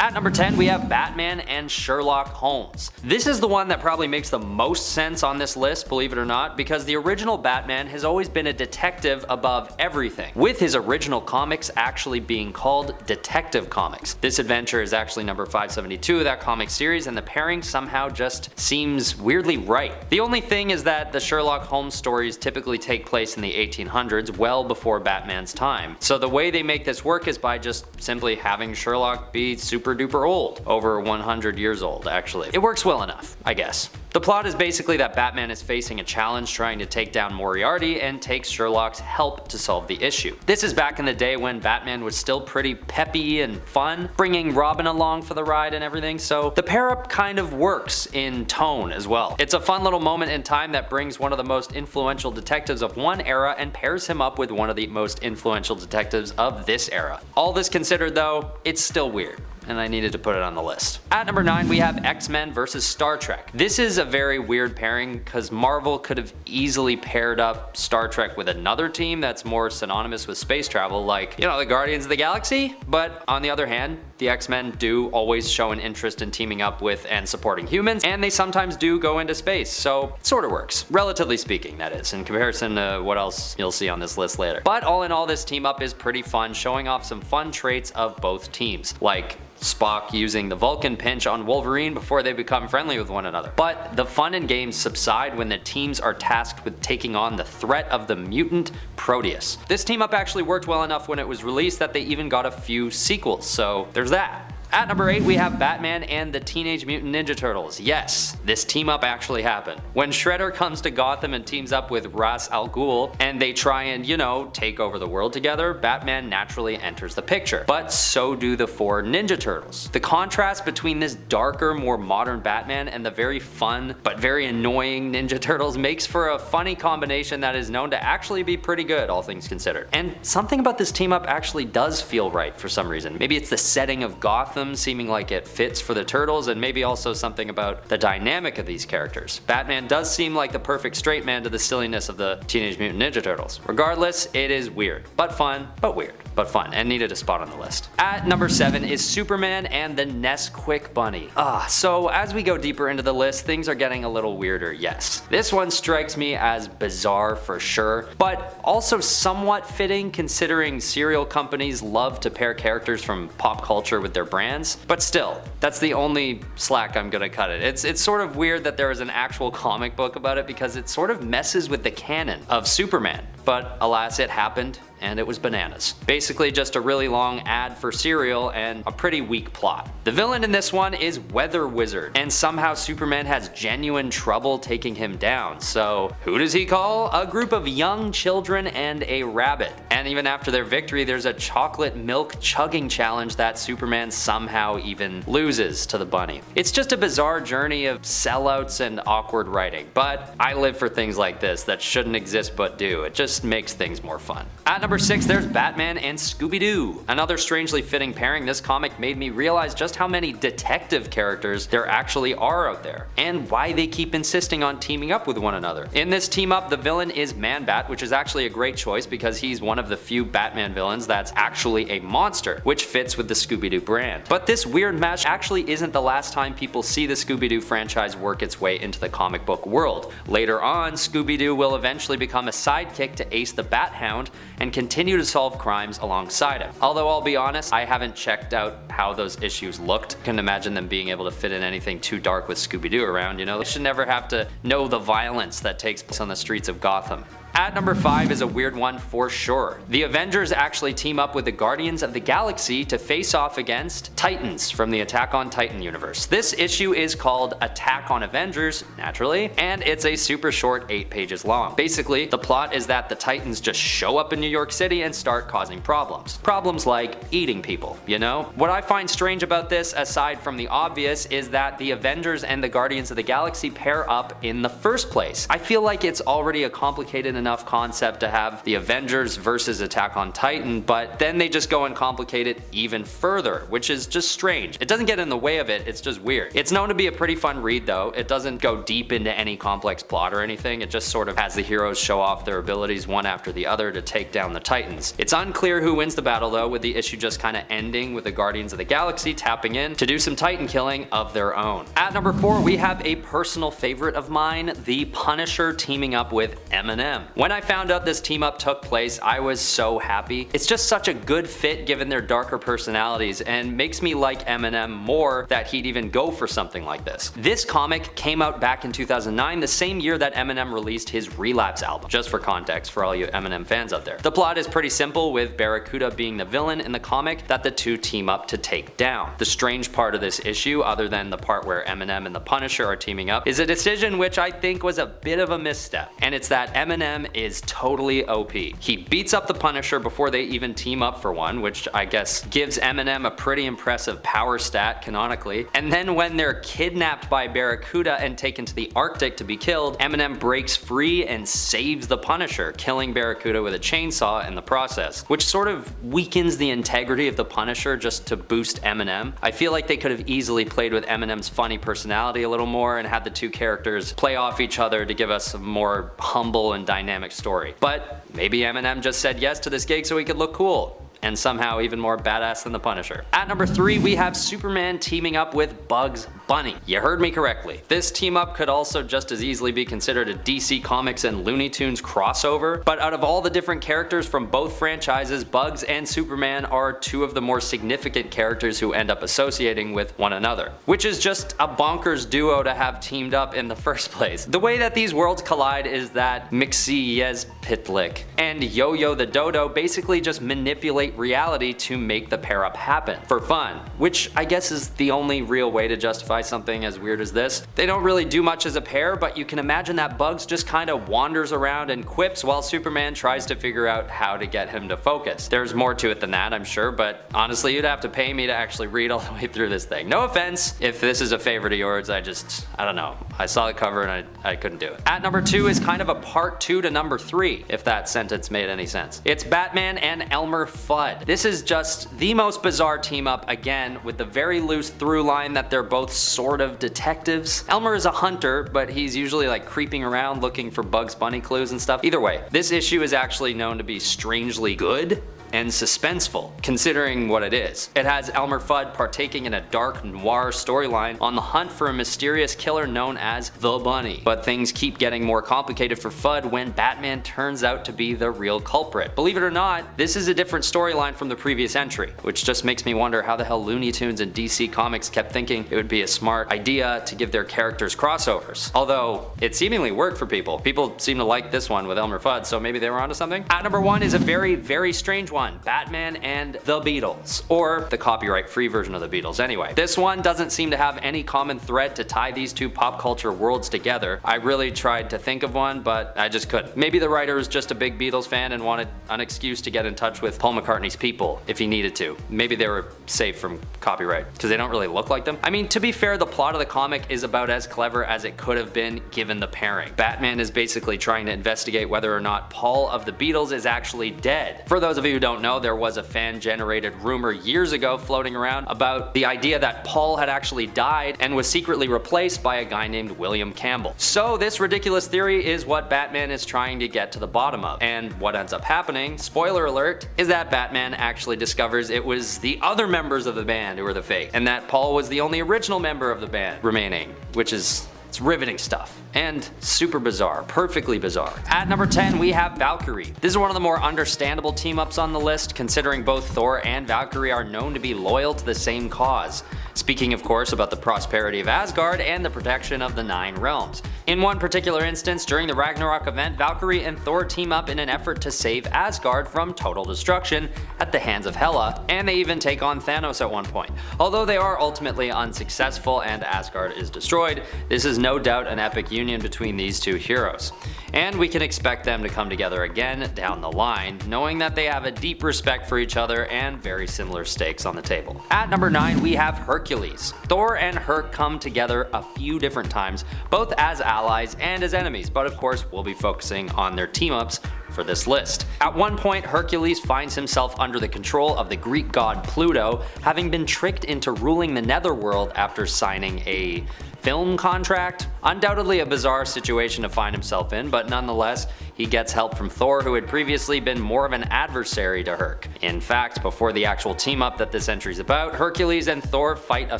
At number 10 we have Batman and Sherlock Holmes. This is the one that probably makes the most sense on this list, believe it or not, because the original Batman has always been a detective above everything, with his original comics actually being called Detective Comics. This adventure is actually number 572 of that comic series, and the pairing somehow just seems weirdly right. The only thing is that the Sherlock Holmes stories typically take place in the 1800s, well before Batman's time. So the way they make this work is by just simply having Sherlock be super duper old, over 100 years old actually. It works well enough, I guess. The plot is basically that Batman is facing a challenge trying to take down Moriarty and takes Sherlock's help to solve the issue. This is back in the day when Batman was still pretty peppy and fun, bringing Robin along for the ride and everything, so the pair-up kind of works in tone as well. It's a fun little moment in time that brings one of the most influential detectives of one era and pairs him up with one of the most influential detectives of this era. All this considered though, it's still weird, and I needed to put it on the list. At number 9 we have X-Men vs Star Trek. This is a very weird pairing because Marvel could have easily paired up Star Trek with another team that's more synonymous with space travel, like, you know, the Guardians of the Galaxy. But on the other hand, the X-Men do always show an interest in teaming up with and supporting humans, and they sometimes do go into space, so it sort of works. Relatively speaking, that is, in comparison to what else you'll see on this list later. But all in all, this team up is pretty fun, showing off some fun traits of both teams, like Spock using the Vulcan pinch on Wolverine before they become friendly with one another. But the fun and games subside when the teams are tasked with taking on the threat of the mutant Proteus. This team up actually worked well enough when it was released that they even got a few sequels, so there's that. At number 8 we have Batman and the Teenage Mutant Ninja Turtles. Yes, this team up actually happened. When Shredder comes to Gotham and teams up with Ra's al Ghul and they try and, you know, take over the world together, Batman naturally enters the picture. But so do the 4 Ninja Turtles. The contrast between this darker, more modern Batman and the very fun but very annoying Ninja Turtles makes for a funny combination that is known to actually be pretty good, all things considered. And something about this team up actually does feel right for some reason. Maybe it's the setting of Gotham seeming like it fits for the Turtles, and maybe also something about the dynamic of these characters. Batman does seem like the perfect straight man to the silliness of the Teenage Mutant Ninja Turtles. Regardless, it is weird, but fun, but weird, but fun, and needed a spot on the list. At number 7 is Superman and the NESQUIK bunny. So as we go deeper into the list, things are getting a little weirder, yes. This one strikes me as bizarre for sure, but also somewhat fitting considering cereal companies love to pair characters from pop culture with their brands. But still, that's the only slack I'm gonna cut it. It's sort of weird that there is an actual comic book about it because it sort of messes with the canon of Superman. But alas, it happened, and it was bananas. Basically just a really long ad for cereal and a pretty weak plot. The villain in this one is Weather Wizard, and somehow Superman has genuine trouble taking him down. So who does he call? A group of young children and a rabbit. And even after their victory, there's a chocolate milk chugging challenge that Superman somehow even loses to the bunny. It's just a bizarre journey of sellouts and awkward writing, but I live for things like this that shouldn't exist but do. It just makes things more fun. At number 6 there's Batman and Scooby-Doo. Another strangely fitting pairing. This comic made me realize just how many detective characters there actually are out there, and why they keep insisting on teaming up with one another. In this team up, the villain is Man-Bat, which is actually a great choice because he's one of the few Batman villains that's actually a monster, which fits with the Scooby-Doo brand. But this weird match actually isn't the last time people see the Scooby-Doo franchise work its way into the comic book world. Later on, Scooby-Doo will eventually become a sidekick to Ace the Bat Hound and continue to solve crimes alongside him. Although I'll be honest, I haven't checked out how those issues looked. Couldn't imagine them being able to fit in anything too dark with Scooby-Doo around, you know? They should never have to know the violence that takes place on the streets of Gotham. At number 5 is a weird one for sure. The Avengers actually team up with the Guardians of the Galaxy to face off against Titans from the Attack on Titan universe. This issue is called Attack on Avengers, naturally, and it's a super short 8 pages long. Basically, the plot is that the Titans just show up in New York City and start causing problems. Problems like eating people, you know? What I find strange about this, aside from the obvious, is that the Avengers and the Guardians of the Galaxy pair up in the first place. I feel like it's already a complicated enough concept to have the Avengers versus Attack on Titan, but then they just go and complicate it even further, which is just strange. It doesn't get in the way of it, it's just weird. It's known to be a pretty fun read though. It doesn't go deep into any complex plot or anything. It just sort of has the heroes show off their abilities one after the other to take down the Titans. It's unclear who wins the battle though, with the issue just kind of ending with the Guardians of the Galaxy tapping in to do some Titan killing of their own. At number 4, we have a personal favorite of mine, the Punisher teaming up with EMINEM. When I found out this team up took place, I was so happy. It's just such a good fit given their darker personalities, and makes me like EMINEM more that he'd even go for something like this. This comic came out back in 2009, the same year that EMINEM released his Relapse album, just for context for all you EMINEM fans out there. The plot is pretty simple, with Barracuda being the villain in the comic that the two team up to take down. The strange part of this issue, other than the part where EMINEM and the Punisher are teaming up, is a decision which I think was a bit of a misstep, and it's that EMINEM is totally OP. He beats up the Punisher before they even team up for one, which I guess gives EMINEM a pretty impressive power stat canonically, and then when they're kidnapped by Barracuda and taken to the Arctic to be killed, EMINEM breaks free and saves the Punisher, killing Barracuda with a chainsaw in the process, which sort of weakens the integrity of the Punisher just to boost EMINEM. I feel like they could have easily played with EMINEM's funny personality a little more and had the two characters play off each other to give us a more humble and dynamic story. But maybe EMINEM just said yes to this gig so he could look cool, and somehow even more badass than the Punisher. At number 3, we have Superman teaming up with Bugs Bunny. You heard me correctly. This team up could also just as easily be considered a DC Comics and Looney Tunes crossover, but out of all the different characters from both franchises, Bugs and Superman are two of the more significant characters who end up associating with one another, which is just a bonkers duo to have teamed up in the first place. The way that these worlds collide is that Mxyzptlk and Yo-Yo the Dodo basically just manipulate reality to make the pair up happen for fun, which I guess is the only real way to justify something as weird as this. They don't really do much as a pair, but you can imagine that Bugs just kind of wanders around and quips while Superman tries to figure out how to get him to focus. There's more to it than that, I'm sure, but honestly you'd have to pay me to actually read all the way through this thing. No offense if this is a favorite of yours, I don't know. I saw the cover and I couldn't do it. At number 2 is kind of a part 2 to number 3, if that sentence made any sense. It's Batman and ELMER FUDD. This is just the most bizarre team up, again, with the very loose through line that they're both sort of detectives. ELMER is a hunter, but he's usually like creeping around looking for Bugs Bunny clues and stuff. Either way, this issue is actually known to be strangely good and suspenseful, considering what it is. It has ELMER FUDD partaking in a dark noir storyline on the hunt for a mysterious killer known as the Bunny. But things keep getting more complicated for FUDD when Batman turns out to be the real culprit. Believe it or not, this is a different storyline from the previous entry, which just makes me wonder how the hell Looney Tunes and DC Comics kept thinking it would be a smart idea to give their characters crossovers. Although, it seemingly worked for people. People seem to like this one with ELMER FUDD, so maybe they were onto something. At number 1 is a very, very strange one. Batman and the Beatles, or the copyright-free version of the Beatles anyway. This one doesn't seem to have any common thread to tie these two pop culture worlds together. I really tried to think of one, but I just couldn't. Maybe the writer was just a big Beatles fan and wanted an excuse to get in touch with Paul McCartney's people if he needed to. Maybe they were safe from copyright, because they don't really look like them. I mean, to be fair, the plot of the comic is about as clever as it could have been given the pairing. Batman is basically trying to investigate whether or not Paul of the Beatles is actually dead. For those of you who don't know, there was a fan-generated rumor years ago floating around about the idea that Paul had actually died and was secretly replaced by a guy named William Campbell. So this ridiculous theory is what Batman is trying to get to the bottom of. And what ends up happening, spoiler alert, is that Batman actually discovers it was the other members of the band who were the fake, and that Paul was the only original member of the band remaining, which is It's riveting stuff. And super bizarre, perfectly bizarre. At number 10, we have Valkyrie. This is one of the more understandable team-ups on the list, considering both Thor and Valkyrie are known to be loyal to the same cause. Speaking, of course, about the prosperity of Asgard and the protection of the 9 realms. In one particular instance, during the Ragnarok event, Valkyrie and Thor team up in an effort to save Asgard from total destruction at the hands of Hela, and they even take on Thanos at one point. Although they are ultimately unsuccessful and Asgard is destroyed, this is no doubt an epic union between these two heroes. And we can expect them to come together again down the line, knowing that they have a deep respect for each other and very similar stakes on the table. At number 9, we have HERCULES. Thor and Herc come together a few different times, both as allies and as enemies, but of course we'll be focusing on their team-ups for this list. At one point, Hercules finds himself under the control of the Greek god Pluto, having been tricked into ruling the netherworld after signing a film contract. Undoubtedly a bizarre situation to find himself in, but nonetheless, he gets help from Thor, who had previously been more of an adversary to Herc. In fact, before the actual team-up that this entry is about, Hercules and Thor fight a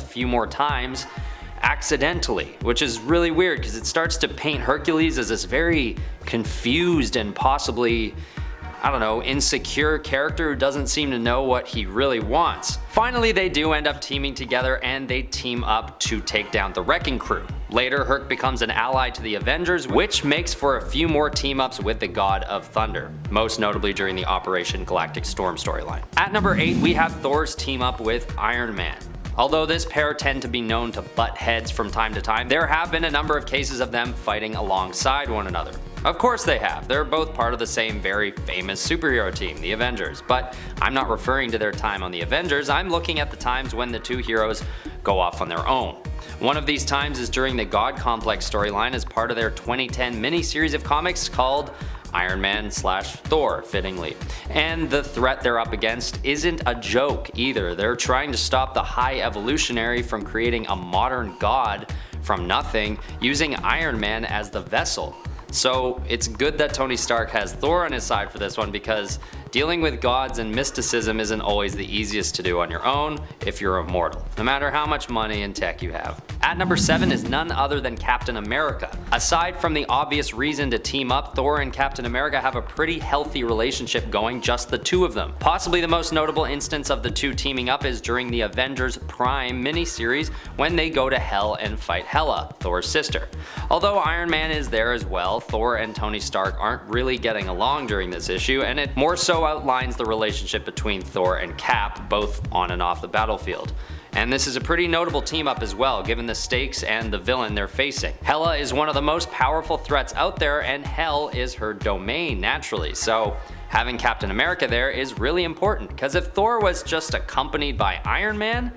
few more times, accidentally, which is really weird because it starts to paint Hercules as this very confused and possibly, I don't know, insecure character who doesn't seem to know what he really wants. Finally, they do end up teaming together and they team up to take down the Wrecking Crew. Later, Herc becomes an ally to the Avengers, which makes for a few more team-ups with the God of Thunder, most notably during the Operation Galactic Storm storyline. At number 8, we have Thor's team-up with Iron Man. Although this pair tend to be known to butt heads from time to time, there have been a number of cases of them fighting alongside one another. Of course they have, they're both part of the same very famous superhero team, the Avengers, but I'm not referring to their time on the Avengers, I'm looking at the times when the two heroes go off on their own. One of these times is during the God Complex storyline as part of their 2010 mini-series of comics called Iron Man / Thor, fittingly. And the threat they're up against isn't a joke either. They're trying to stop the High Evolutionary from creating a modern god from nothing, using Iron Man as the vessel. So it's good that Tony Stark has Thor on his side for this one, because dealing with gods and mysticism isn't always the easiest to do on your own if you're immortal, no matter how much money and tech you have. At number 7 is none other than Captain America. Aside from the obvious reason to team up, Thor and Captain America have a pretty healthy relationship going, just the two of them. Possibly the most notable instance of the two teaming up is during the Avengers Prime miniseries when they go to Hell and fight Hela, Thor's sister. Although Iron Man is there as well, Thor and Tony Stark aren't really getting along during this issue, and it more so outlines the relationship between Thor and Cap, both on and off the battlefield. And this is a pretty notable team up as well, given the stakes and the villain they're facing. Hela is one of the most powerful threats out there, and Hell is her domain naturally, so having Captain America there is really important, because if Thor was just accompanied by Iron Man,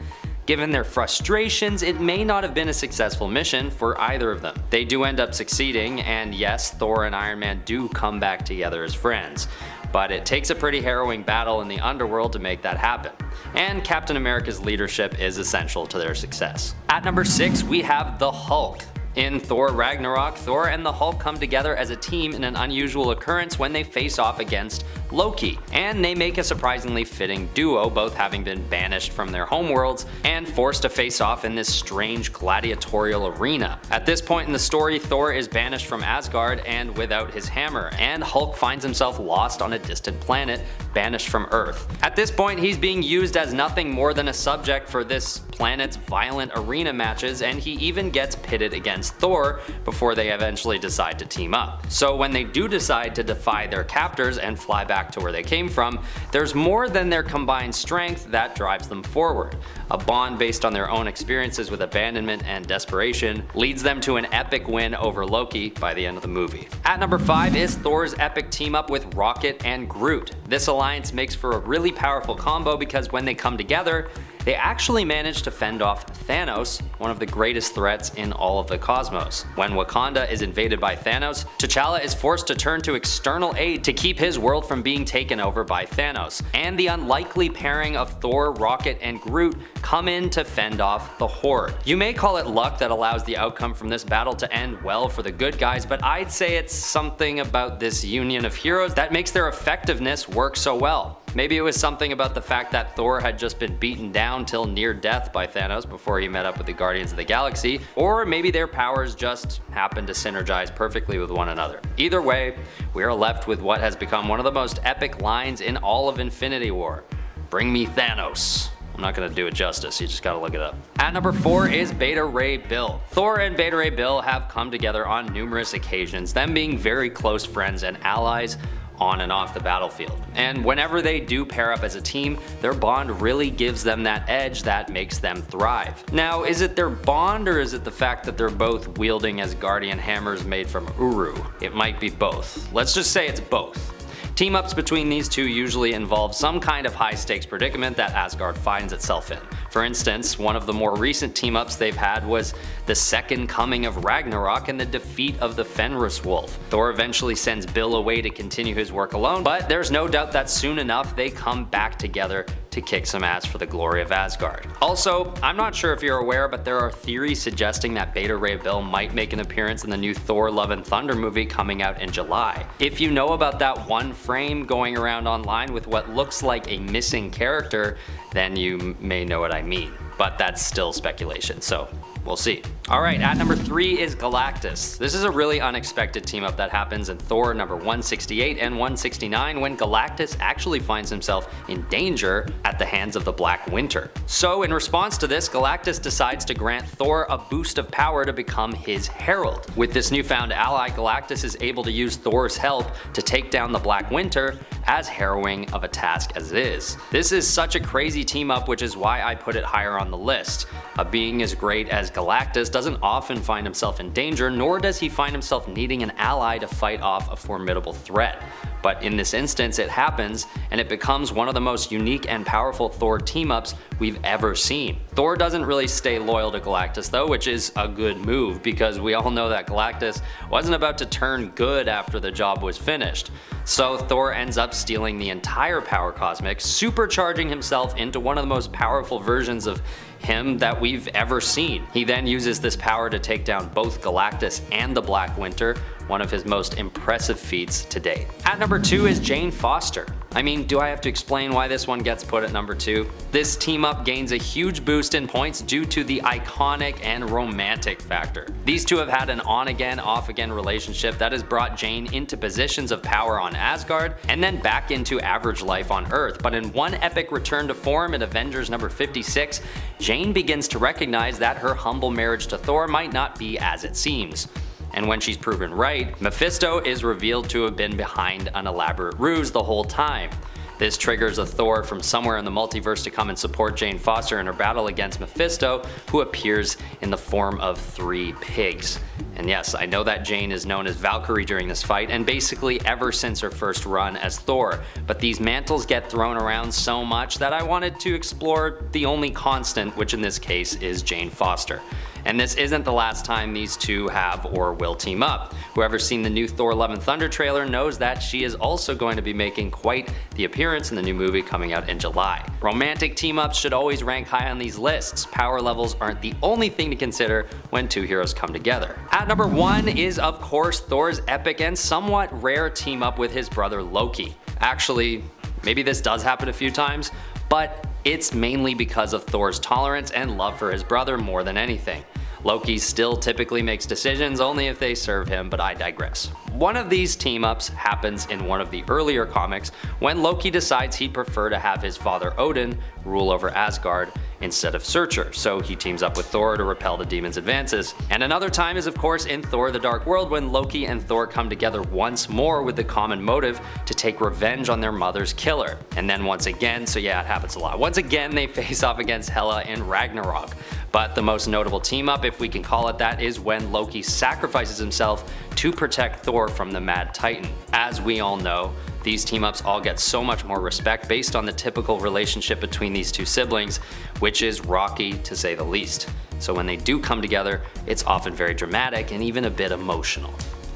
given their frustrations, it may not have been a successful mission for either of them. They do end up succeeding, and yes, Thor and Iron Man do come back together as friends. But it takes a pretty harrowing battle in the underworld to make that happen, and Captain America's leadership is essential to their success. At number 6, we have the Hulk. In Thor Ragnarok, Thor and the Hulk come together as a team in an unusual occurrence when they face off against Loki, and they make a surprisingly fitting duo, both having been banished from their homeworlds and forced to face off in this strange gladiatorial arena. At this point in the story, Thor is banished from Asgard and without his hammer, and Hulk finds himself lost on a distant planet, banished from Earth. At this point, he's being used as nothing more than a subject for this planet's violent arena matches, and he even gets pitted against Thor before they eventually decide to team up. So when they do decide to defy their captors and fly back to where they came from, there's more than their combined strength that drives them forward. A bond based on their own experiences with abandonment and desperation leads them to an epic win over Loki by the end of the movie. At number 5 is Thor's epic team up with Rocket and Groot. This alliance makes for a really powerful combo because when they come together, they actually manage to fend off Thanos, one of the greatest threats in all of the cosmos. When Wakanda is invaded by Thanos, T'Challa is forced to turn to external aid to keep his world from being taken over by Thanos. And the unlikely pairing of Thor, Rocket, and Groot come in to fend off the Horde. You may call it luck that allows the outcome from this battle to end well for the good guys, but I'd say it's something about this union of heroes that makes their effectiveness work so well. Maybe it was something about the fact that Thor had just been beaten down till near death by Thanos before he met up with the Guardians of the Galaxy, or maybe their powers just happened to synergize perfectly with one another. Either way, we are left with what has become one of the most epic lines in all of Infinity War. Bring me Thanos. I'm not gonna do it justice, you just gotta look it up. At number 4 is Beta Ray Bill. Thor and Beta Ray Bill have come together on numerous occasions, them being very close friends and allies on and off the battlefield. And whenever they do pair up as a team, their bond really gives them that edge that makes them thrive. Now, is it their bond or is it the fact that they're both wielding Asgardian hammers made from Uru? It might be both. Let's just say it's both. Team-ups between these two usually involve some kind of high-stakes predicament that Asgard finds itself in. For instance, one of the more recent team-ups they've had was the second coming of Ragnarok and the defeat of the Fenris Wolf. Thor eventually sends Bill away to continue his work alone, but there's no doubt that soon enough they come back together to kick some ass for the glory of Asgard. Also, I'm not sure if you're aware, but there are theories suggesting that Beta Ray Bill might make an appearance in the new Thor Love and Thunder movie coming out in July. If you know about that one frame going around online with what looks like a missing character, then you may know what I mean. But that's still speculation, so we'll see. Alright, at number 3 is Galactus. This is a really unexpected team up that happens in Thor number 168 and 169 when Galactus actually finds himself in danger at the hands of the Black Winter. So in response to this, Galactus decides to grant Thor a boost of power to become his herald. With this newfound ally, Galactus is able to use Thor's help to take down the Black Winter, as harrowing of a task as it is. This is such a crazy team up, which is why I put it higher on the list. A being as great as Galactus doesn't often find himself in danger, nor does he find himself needing an ally to fight off a formidable threat. But in this instance it happens, and it becomes one of the most unique and powerful Thor team-ups we've ever seen. Thor doesn't really stay loyal to Galactus though, which is a good move because we all know that Galactus wasn't about to turn good after the job was finished. So Thor ends up stealing the entire power cosmic, supercharging himself into one of the most powerful versions of him that we've ever seen. He then uses this power to take down both Galactus and the Black Winter, one of his most impressive feats to date. At number 2 is Jane Foster. I mean, do I have to explain why this one gets put at number 2? This team up gains a huge boost in points due to the iconic and romantic factor. These two have had an on-again, off-again relationship that has brought Jane into positions of power on Asgard and then back into average life on Earth. But in one epic return to form in Avengers number 56, Jane begins to recognize that her humble marriage to Thor might not be as it seems. And when she's proven right, Mephisto is revealed to have been behind an elaborate ruse the whole time. This triggers a Thor from somewhere in the multiverse to come and support Jane Foster in her battle against Mephisto, who appears in the form of 3 pigs. And yes, I know that Jane is known as Valkyrie during this fight, and basically ever since her first run as Thor, but these mantles get thrown around so much that I wanted to explore the only constant, which in this case is Jane Foster. And this isn't the last time these two have or will team up. Whoever's seen the new Thor Love and Thunder trailer knows that she is also going to be making quite the appearance in the new movie coming out in July. Romantic team-ups should always rank high on these lists. Power levels aren't the only thing to consider when two heroes come together. At number 1 is of course Thor's epic and somewhat rare team-up with his brother Loki. Actually, maybe this does happen a few times, but it's mainly because of Thor's tolerance and love for his brother more than anything. Loki still typically makes decisions only if they serve him, but I digress. One of these team-ups happens in one of the earlier comics when Loki decides he'd prefer to have his father Odin rule over Asgard instead of Surtur, so he teams up with Thor to repel the demon's advances. And another time is of course in Thor the Dark World when Loki and Thor come together once more with the common motive to take revenge on their mother's killer. And then once again, so yeah, it happens a lot, once again they face off against Hela in Ragnarok. But the most notable team up, if we can call it that, is when Loki sacrifices himself to protect Thor from the Mad Titan. As we all know, these team-ups all get so much more respect based on the typical relationship between these two siblings, which is rocky to say the least. So when they do come together, it's often very dramatic and even a bit emotional.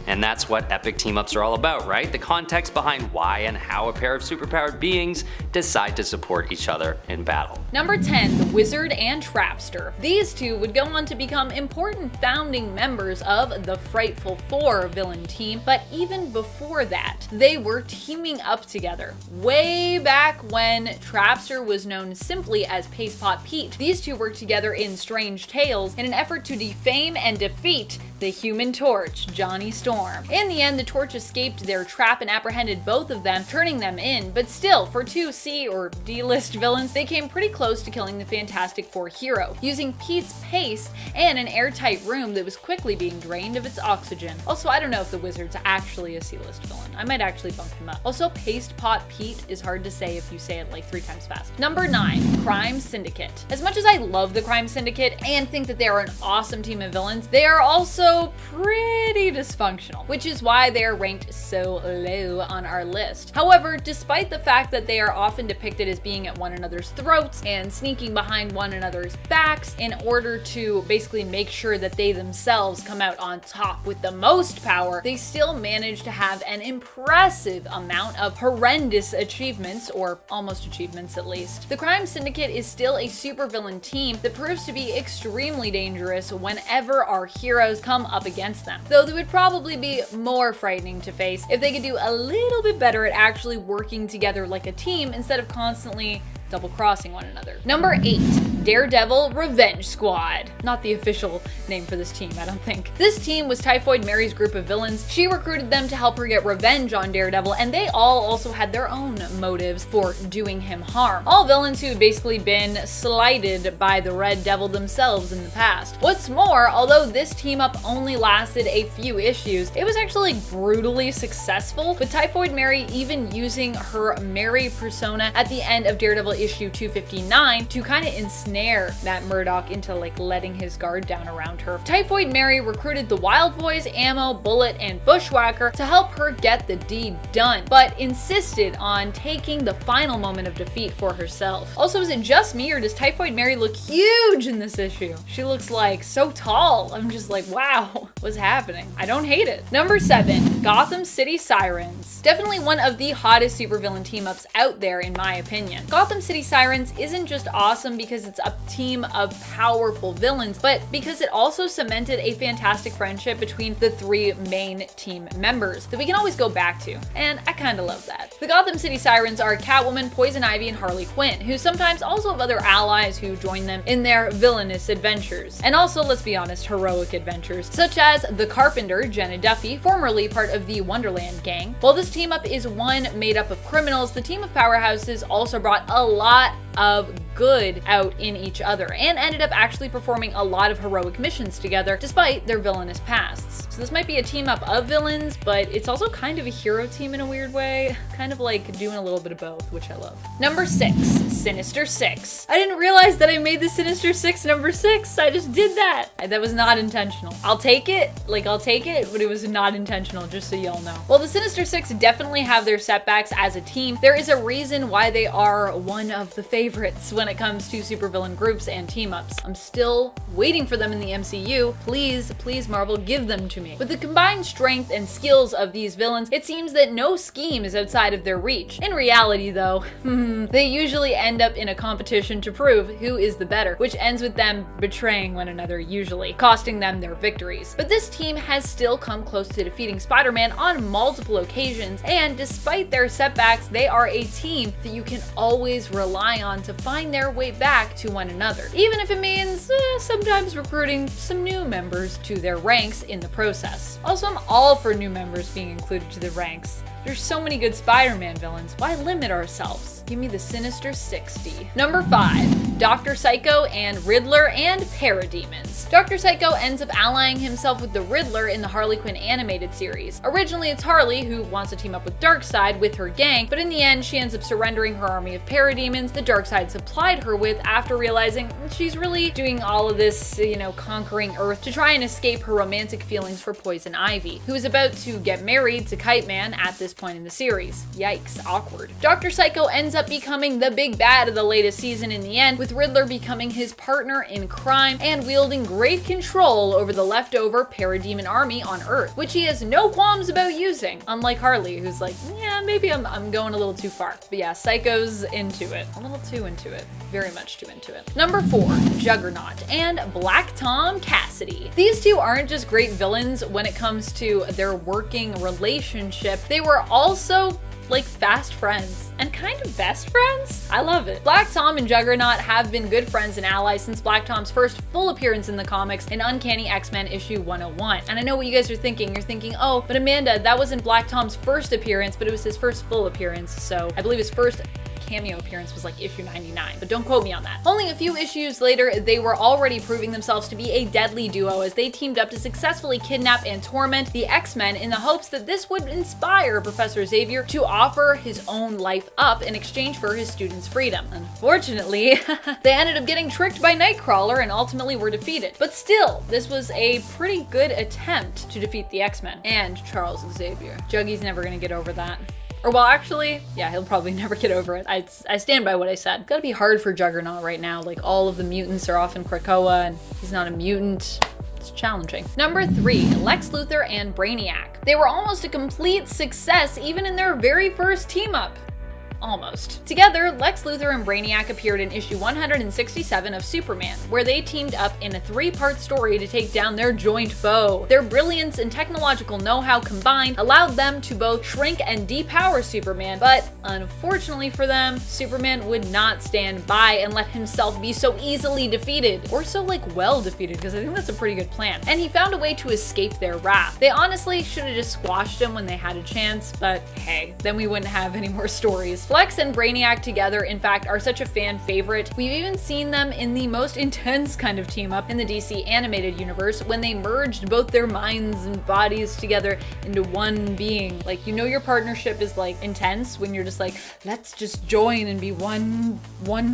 And that's what epic team-ups are all about, right? The context behind why and how a pair of superpowered beings decide to support each other in battle. Number 10, the Wizard and Trapster. These two would go on to become important founding members of the Frightful Four villain team, but even before that, they were teaming up together. Way back when Trapster was known simply as Pastepot Pete, these two worked together in Strange Tales in an effort to defame and defeat the Human Torch, Johnny Storm. In the end, the Torch escaped their trap and apprehended both of them, turning them in, but still, for two C or D-list villains, they came pretty close to killing the Fantastic Four hero, using Pete's pace and an airtight room that was quickly being drained of its oxygen. Also, I don't know if the Wizard's actually a C-list villain. I might actually bump him up. Also, Pastepot Pete is hard to say if you say it like 3 times fast. Number 9, Crime Syndicate. As much as I love the Crime Syndicate and think that they are an awesome team of villains, they are also also pretty dysfunctional, which is why they are ranked so low on our list. However, despite the fact that they are often depicted as being at one another's throats and sneaking behind one another's backs in order to basically make sure that they themselves come out on top with the most power, they still manage to have an impressive amount of horrendous achievements, or almost achievements at least. The Crime Syndicate is still a supervillain team that proves to be extremely dangerous whenever our heroes come up against them, though they would probably be more frightening to face if they could do a little bit better at actually working together like a team instead of constantly double-crossing one another. Number 8, Daredevil Revenge Squad. Not the official name for this team, I don't think. This team was Typhoid Mary's group of villains. She recruited them to help her get revenge on Daredevil, and they all also had their own motives for doing him harm. All villains who had basically been slighted by the Red Devil themselves in the past. What's more, although this team up only lasted a few issues, it was actually brutally successful, with Typhoid Mary even using her Mary persona at the end of Daredevil issue 259 to kind of ensnare Matt Murdock into like letting his guard down around her. Typhoid Mary recruited the Wild Boys, Ammo, Bullet, and Bushwhacker to help her get the deed done, but insisted on taking the final moment of defeat for herself. Also, is it just me, or does Typhoid Mary look huge in this issue? She looks like so tall. I'm just like, wow, what's happening? I don't hate it. Number 7, Gotham City Sirens. Definitely one of the hottest supervillain team-ups out there in my opinion. Gotham City Sirens isn't just awesome because it's a team of powerful villains, but because it also cemented a fantastic friendship between the 3 main team members that we can always go back to, and I kind of love that. The Gotham City Sirens are Catwoman, Poison Ivy, and Harley Quinn, who sometimes also have other allies who join them in their villainous adventures, and also, let's be honest, heroic adventures, such as the Carpenter, Jenna Duffy, formerly part of the Wonderland gang. While this team up is one made up of criminals, the team of powerhouses also brought a lot of good out in each other and ended up actually performing a lot of heroic missions together despite their villainous pasts. So this might be a team up of villains, but it's also kind of a hero team in a weird way, kind of like doing a little bit of both, which I love. Number 6, Sinister 6. I didn't realize that I made the Sinister 6 number 6. I just did that. That was not intentional. I'll take it, but it was not intentional, just so y'all know. While the Sinister 6 definitely have their setbacks as a team, there is a reason why they are one of the favorites when it comes to supervillain groups and team-ups. I'm still waiting for them in the MCU. Please, please Marvel, give them to me. With the combined strength and skills of these villains, it seems that no scheme is outside of their reach. In reality though, they usually end up in a competition to prove who is the better, which ends with them betraying one another, usually costing them their victories. But this team has still come close to defeating Spider-Man on multiple occasions, and despite their setbacks, they are a team that you can always rely on to find their way back to one another, even if it means sometimes recruiting some new members to their ranks in the process. Also, I'm all for new members being included to the ranks. There's so many good Spider-Man villains. Why limit ourselves? Give me the Sinister 60. Number 5, Dr. Psycho and Riddler and Parademons. Dr. Psycho ends up allying himself with the Riddler in the Harley Quinn animated series. Originally, it's Harley who wants to team up with Darkseid with her gang, but in the end, she ends up surrendering her army of parademons that Darkseid supplied her with after realizing she's really doing all of this, conquering Earth to try and escape her romantic feelings for Poison Ivy, who is about to get married to Kite Man at this point in the series. Yikes, awkward. Dr. Psycho ends up becoming the big bad of the latest season in the end, with Riddler becoming his partner in crime and wielding great control over the leftover parademon army on Earth, which he has no qualms about using, unlike Harley, who's like, yeah, maybe I'm going a little too far. But yeah, Psycho's into it. A little too into it. Very much too into it. Number 4, Juggernaut and Black Tom Cassidy. These two aren't just great villains when it comes to their working relationship, they were also like fast friends and kind of best friends. I love it. Black Tom and Juggernaut have been good friends and allies since Black Tom's first full appearance in the comics in Uncanny X-Men issue 101. And I know what you guys are thinking. You're thinking, oh, but Amanda, that wasn't Black Tom's first appearance, but it was his first full appearance. So I believe his first cameo appearance was like issue 99, but don't quote me on that. Only a few issues later, they were already proving themselves to be a deadly duo as they teamed up to successfully kidnap and torment the X-Men in the hopes that this would inspire Professor Xavier to offer his own life up in exchange for his students' freedom. Unfortunately, they ended up getting tricked by Nightcrawler and ultimately were defeated. But still, this was a pretty good attempt to defeat the X-Men and Charles Xavier. Juggy's never gonna get over that. Or well, actually, yeah, he'll probably never get over it. I stand by what I said. It's gotta be hard for Juggernaut right now. Like, all of the mutants are off in Krakoa and he's not a mutant. It's challenging. Number 3, Lex Luthor and Brainiac. They were almost a complete success even in their very first team up. Almost. Together, Lex Luthor and Brainiac appeared in issue 167 of Superman, where they teamed up in a 3-part story to take down their joint foe. Their brilliance and technological know-how combined allowed them to both shrink and depower Superman, but unfortunately for them, Superman would not stand by and let himself be so easily defeated, or so well defeated, because I think that's a pretty good plan. And he found a way to escape their wrath. They honestly should have just squashed him when they had a chance, but hey, then we wouldn't have any more stories. Lex and Brainiac together, in fact, are such a fan favorite. We've even seen them in the most intense kind of team up in the DC animated universe when they merged both their minds and bodies together into one being. Like, you know your partnership is intense when you're just let's just join and be one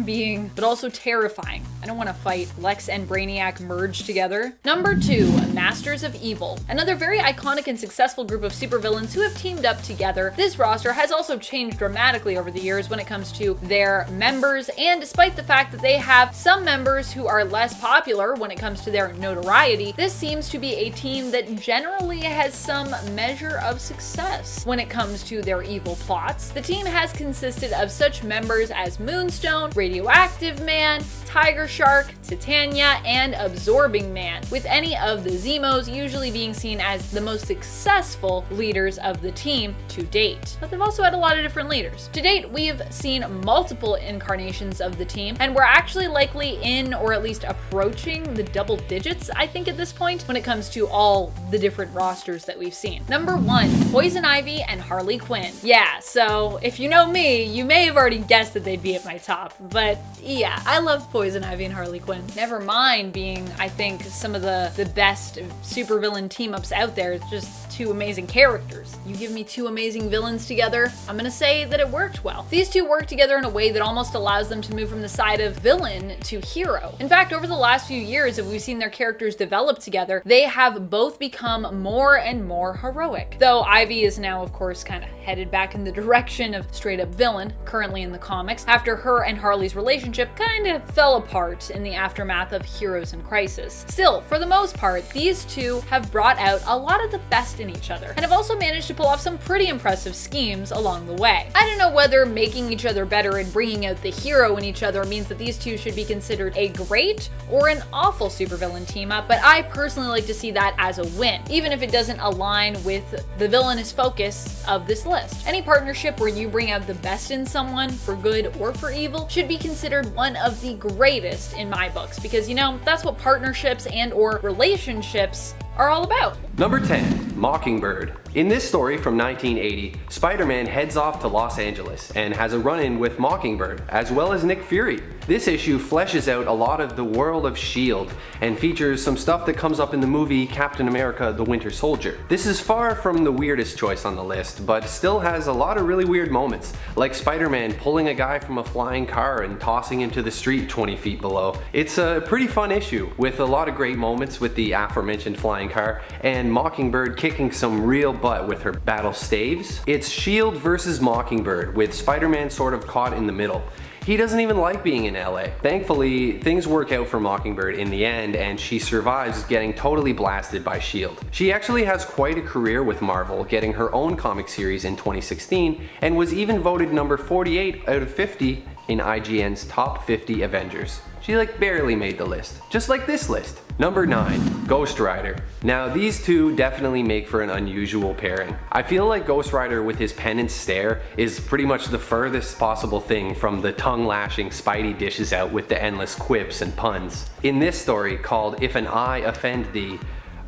being, but also terrifying. I don't want to fight. Lex and Brainiac merged together. Number 2, Masters of Evil. Another very iconic and successful group of supervillains who have teamed up together. This roster has also changed dramatically over the years when it comes to their members, and despite the fact that they have some members who are less popular when it comes to their notoriety, this seems to be a team that generally has some measure of success when it comes to their evil plots. The team has consisted of such members as Moonstone, Radioactive Man, Tiger Shark, Titania, and Absorbing Man, with any of the Zemos usually being seen as the most successful leaders of the team to date. But they've also had a lot of different leaders. To date, we've seen multiple incarnations of the team, and we're actually likely in, or at least approaching, the double digits, I think, at this point, when it comes to all the different rosters that we've seen. Number 1, Poison Ivy and Harley Quinn. Yeah, so if you know me, you may have already guessed that they'd be at my top, but yeah, I love Poison Ivy and Harley Quinn. Never mind being, I think, some of the best supervillain team-ups out there. It's just 2 amazing characters. You give me 2 amazing villains together, I'm gonna say that it worked well. These 2 work together in a way that almost allows them to move from the side of villain to hero. In fact, over the last few years, as we've seen their characters develop together, they have both become more and more heroic. Though Ivy is now, of course, kind of headed back in the direction of straight up villain, currently in the comics, after her and Harley's relationship kind of fell apart in the aftermath of Heroes in Crisis. Still, for the most part, these 2 have brought out a lot of the best in each other, and have also managed to pull off some pretty impressive schemes along the way. I don't know whether making each other better and bringing out the hero in each other means that these 2 should be considered a great or an awful supervillain team up, but I personally like to see that as a win, even if it doesn't align with the villainous focus of this list. Any partnership where you bring out the best in someone, for good or for evil, should be considered one of the greatest in my books, because, you know, that's what partnerships and or relationships are all about. Number 10, Mockingbird. In this story from 1980, Spider-Man heads off to Los Angeles and has a run-in with Mockingbird, as well as Nick Fury. This issue fleshes out a lot of the world of S.H.I.E.L.D. and features some stuff that comes up in the movie Captain America: The Winter Soldier. This is far from the weirdest choice on the list, but still has a lot of really weird moments, like Spider-Man pulling a guy from a flying car and tossing him to the street 20 feet below. It's a pretty fun issue, with a lot of great moments with the aforementioned flying car, and Mockingbird kicking some real butt with her battle staves. It's S.H.I.E.L.D. versus Mockingbird, with Spider-Man sort of caught in the middle. He doesn't even like being in LA. Thankfully, things work out for Mockingbird in the end, and she survives getting totally blasted by S.H.I.E.L.D. She actually has quite a career with Marvel, getting her own comic series in 2016, and was even voted number 48 out of 50 in IGN's top 50 Avengers. She barely made the list, just like this list. Number 9, Ghost Rider. Now these 2 definitely make for an unusual pairing. I feel like Ghost Rider with his penance stare is pretty much the furthest possible thing from the tongue-lashing Spidey dishes out with the endless quips and puns. In this story, called If an Eye Offend Thee,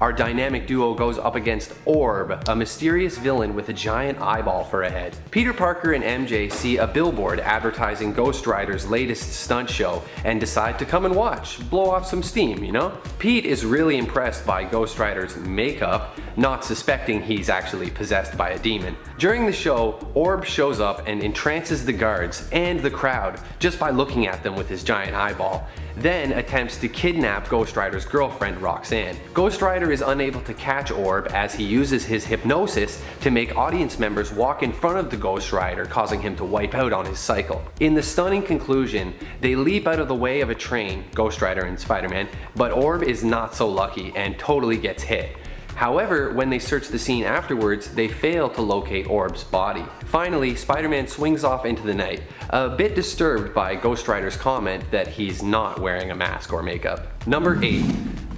our dynamic duo goes up against Orb, a mysterious villain with a giant eyeball for a head. Peter Parker and MJ see a billboard advertising Ghost Rider's latest stunt show and decide to come and watch, blow off some steam, you know? Pete is really impressed by Ghost Rider's makeup, not suspecting he's actually possessed by a demon. During the show, Orb shows up and entrances the guards and the crowd just by looking at them with his giant eyeball, then attempts to kidnap Ghost Rider's girlfriend Roxanne. Ghost Rider is unable to catch Orb as he uses his hypnosis to make audience members walk in front of the Ghost Rider, causing him to wipe out on his cycle. In the stunning conclusion, they leap out of the way of a train, Ghost Rider and Spider-Man, but Orb is not so lucky and totally gets hit. However, when they search the scene afterwards, they fail to locate Orb's body. Finally, Spider-Man swings off into the night, a bit disturbed by Ghost Rider's comment that he's not wearing a mask or makeup. Number 8.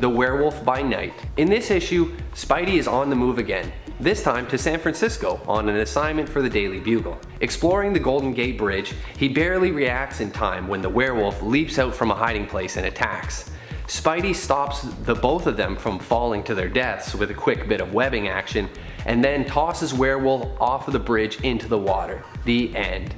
The Werewolf by Night. In this issue, Spidey is on the move again, this time to San Francisco on an assignment for the Daily Bugle. Exploring the Golden Gate Bridge, he barely reacts in time when the werewolf leaps out from a hiding place and attacks. Spidey stops the both of them from falling to their deaths with a quick bit of webbing action, and then tosses Werewolf off of the bridge into the water. The end.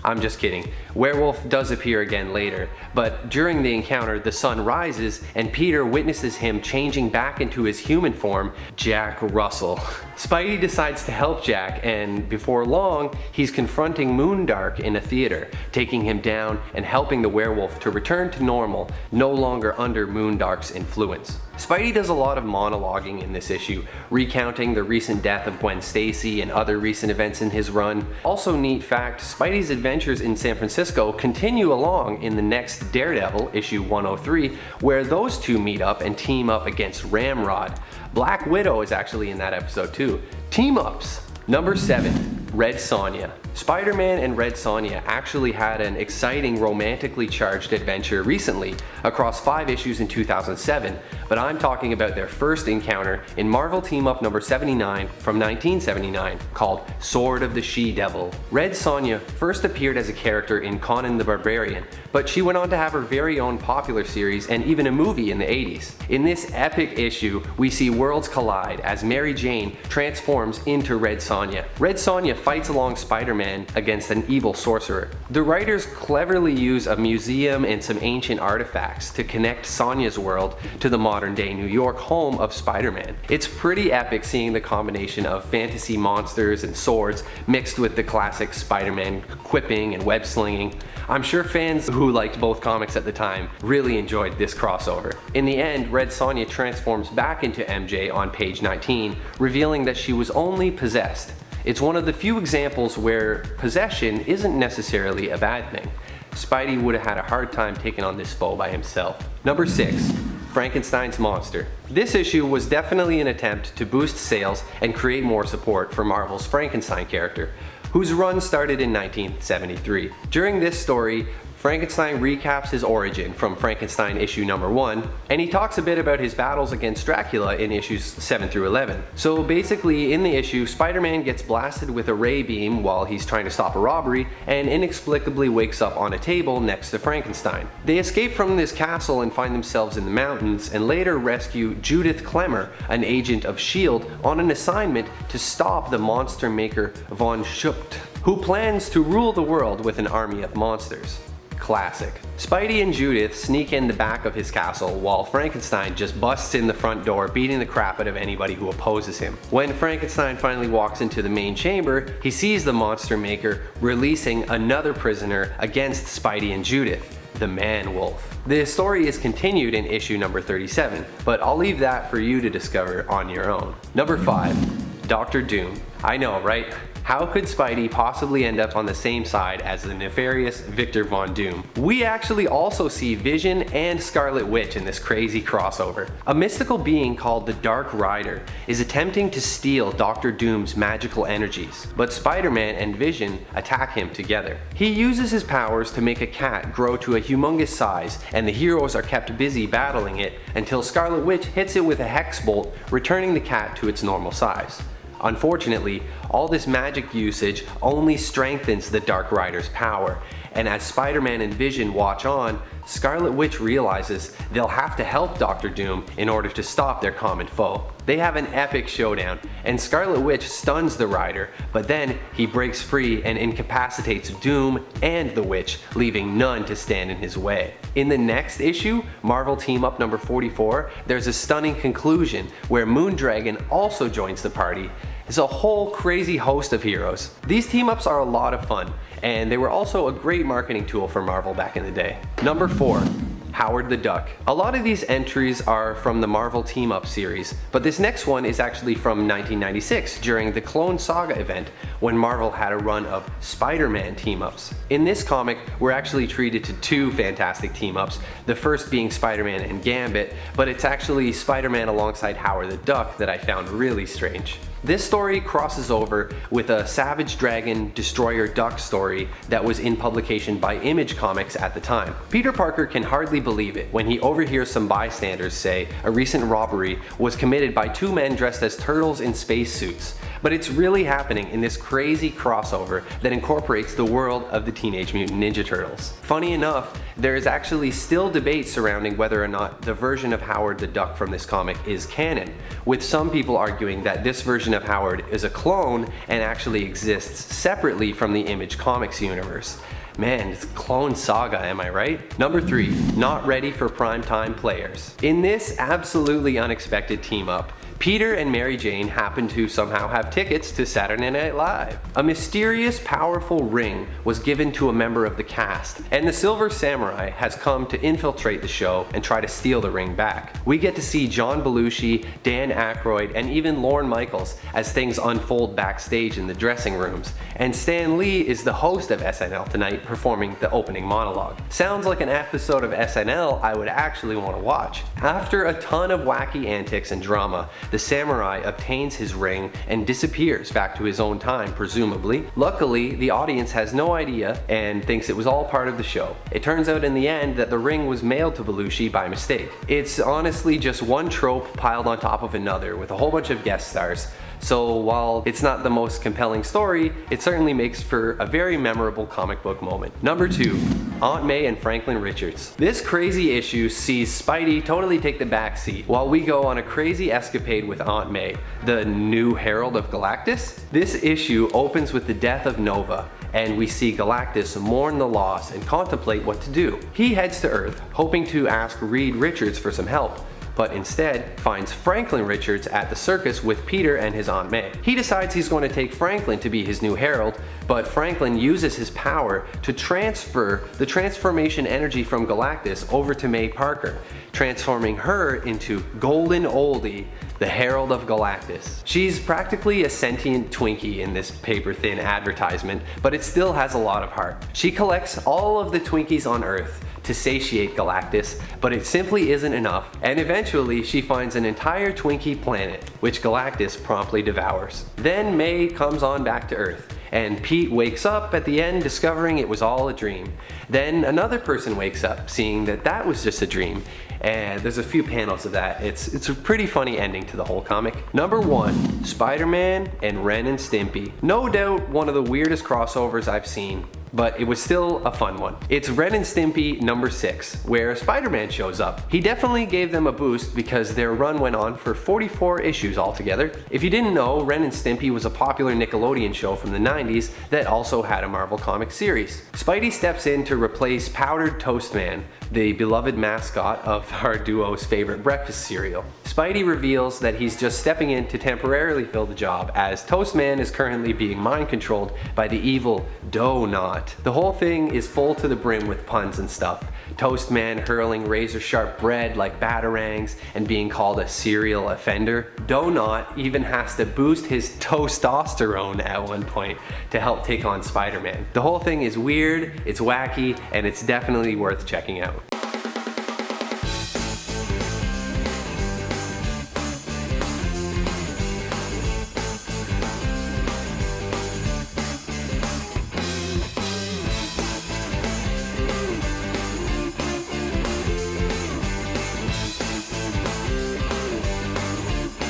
I'm just kidding. Werewolf does appear again later, but during the encounter the sun rises and Peter witnesses him changing back into his human form, Jack Russell. Spidey decides to help Jack, and before long he's confronting Moondark in a theater, taking him down and helping the werewolf to return to normal, no longer under Moondark's influence. Spidey does a lot of monologuing in this issue, recounting the recent death of Gwen Stacy and other recent events in his run. Also neat fact, Spidey's adventures in San Francisco continue along in the next Daredevil, issue 103, where those two meet up and team up against Ramrod. Black Widow is actually in that episode too. Team ups! Number 7. Red Sonja. Spider-Man and Red Sonja actually had an exciting romantically charged adventure recently across 5 issues in 2007, but I'm talking about their first encounter in Marvel Team-Up number 79 from 1979 called Sword of the She-Devil. Red Sonja first appeared as a character in Conan the Barbarian, but she went on to have her very own popular series and even a movie in the 80s. In this epic issue, we see worlds collide as Mary Jane transforms into Red Sonja. Red Sonja fights along Spider-Man against an evil sorcerer. The writers cleverly use a museum and some ancient artifacts to connect Sonja's world to the modern day New York home of Spider-Man. It's pretty epic seeing the combination of fantasy monsters and swords mixed with the classic Spider-Man quipping and web slinging. I'm sure fans who liked both comics at the time really enjoyed this crossover. In the end, Red Sonja transforms back into MJ on page 19, revealing that she was only possessed. It's one of the few examples where possession isn't necessarily a bad thing. Spidey would have had a hard time taking on this foe by himself. Number 6. Frankenstein's Monster. This issue was definitely an attempt to boost sales and create more support for Marvel's Frankenstein character, whose run started in 1973. During this story, Frankenstein recaps his origin from Frankenstein issue number 1, and he talks a bit about his battles against Dracula in issues 7 through 11. So basically in the issue, Spider-Man gets blasted with a ray beam while he's trying to stop a robbery and inexplicably wakes up on a table next to Frankenstein. They escape from this castle and find themselves in the mountains and later rescue Judith Klemmer, an agent of S.H.I.E.L.D., on an assignment to stop the monster maker von Schucht, who plans to rule the world with an army of monsters. Classic. Spidey and Judith sneak in the back of his castle while Frankenstein just busts in the front door, beating the crap out of anybody who opposes him. When Frankenstein finally walks into the main chamber, he sees the monster maker releasing another prisoner against Spidey and Judith, the Man-Wolf. The story is continued in issue number 37, but I'll leave that for you to discover on your own. Number 5. Dr. Doom. I know, right? How could Spidey possibly end up on the same side as the nefarious Victor Von Doom? We actually also see Vision and Scarlet Witch in this crazy crossover. A mystical being called the Dark Rider is attempting to steal Dr. Doom's magical energies, but Spider-Man and Vision attack him together. He uses his powers to make a cat grow to a humongous size, and the heroes are kept busy battling it until Scarlet Witch hits it with a hex bolt, returning the cat to its normal size. Unfortunately, all this magic usage only strengthens the Dark Rider's power, and as Spider-Man and Vision watch on, Scarlet Witch realizes they'll have to help Dr. Doom in order to stop their common foe. They have an epic showdown, and Scarlet Witch stuns the Rider, but then he breaks free and incapacitates Doom and the Witch, leaving none to stand in his way. In the next issue, Marvel Team Up number 44, there's a stunning conclusion where Moondragon also joins the party. It's a whole crazy host of heroes. These team-ups are a lot of fun, and they were also a great marketing tool for Marvel back in the day. Number 4. Howard the Duck. A lot of these entries are from the Marvel Team Up series, but this next one is actually from 1996 during the Clone Saga event when Marvel had a run of Spider-Man team-ups. In this comic, we're actually treated to 2 fantastic team-ups, the first being Spider-Man and Gambit, but it's actually Spider-Man alongside Howard the Duck that I found really strange. This story crosses over with a Savage Dragon Destroyer Duck story that was in publication by Image Comics at the time. Peter Parker can hardly believe it when he overhears some bystanders say a recent robbery was committed by 2 men dressed as turtles in spacesuits. But it's really happening in this crazy crossover that incorporates the world of the Teenage Mutant Ninja Turtles. Funny enough, there is actually still debate surrounding whether or not the version of Howard the Duck from this comic is canon, with some people arguing that this version of Howard is a clone and actually exists separately from the Image Comics universe. Man, it's Clone Saga, am I right? Number 3, not ready for primetime players. In this absolutely unexpected team up, Peter and Mary Jane happen to somehow have tickets to Saturday Night Live. A mysterious, powerful ring was given to a member of the cast, and the Silver Samurai has come to infiltrate the show and try to steal the ring back. We get to see John Belushi, Dan Aykroyd, and even Lorne Michaels as things unfold backstage in the dressing rooms, and Stan Lee is the host of SNL tonight performing the opening monologue. Sounds like an episode of SNL I would actually want to watch. After a ton of wacky antics and drama, the samurai obtains his ring and disappears back to his own time, presumably. Luckily, the audience has no idea and thinks it was all part of the show. It turns out in the end that the ring was mailed to Belushi by mistake. It's honestly just one trope piled on top of another with a whole bunch of guest stars. So while it's not the most compelling story, it certainly makes for a very memorable comic book moment. Number 2, Aunt May and Franklin Richards. This crazy issue sees Spidey totally take the back seat while we go on a crazy escapade with Aunt May, the new Herald of Galactus. This issue opens with the death of Nova, and we see Galactus mourn the loss and contemplate what to do. He heads to Earth, hoping to ask Reed Richards for some help, but instead finds Franklin Richards at the circus with Peter and his Aunt May. He decides he's going to take Franklin to be his new herald, but Franklin uses his power to transfer the transformation energy from Galactus over to May Parker, transforming her into Golden Oldie, the Herald of Galactus. She's practically a sentient Twinkie in this paper-thin advertisement, but it still has a lot of heart. She collects all of the Twinkies on Earth to satiate Galactus, but it simply isn't enough, and eventually she finds an entire Twinkie planet, which Galactus promptly devours. Then May comes on back to Earth, and Pete wakes up at the end discovering it was all a dream. Then another person wakes up seeing that that was just a dream, and there's a few panels of that. It's a pretty funny ending to the whole comic. Number 1, Spider-Man and Ren and Stimpy. No doubt one of the weirdest crossovers I've seen, but it was still a fun one. It's Ren and Stimpy number 6, where Spider-Man shows up. He definitely gave them a boost because their run went on for 44 issues altogether. If you didn't know, Ren and Stimpy was a popular Nickelodeon show from the 90s that also had a Marvel Comics series. Spidey steps in to replace Powdered Toast Man, the beloved mascot of our duo's favorite breakfast cereal. Spidey reveals that he's just stepping in to temporarily fill the job, as Toast Man is currently being mind controlled by the evil Donut. The whole thing is full to the brim with puns and stuff. Toast Man hurling razor sharp bread like batarangs and being called a serial offender. Donut even has to boost his testosterone at one point to help take on Spider-Man. The whole thing is weird, it's wacky, and it's definitely worth checking out.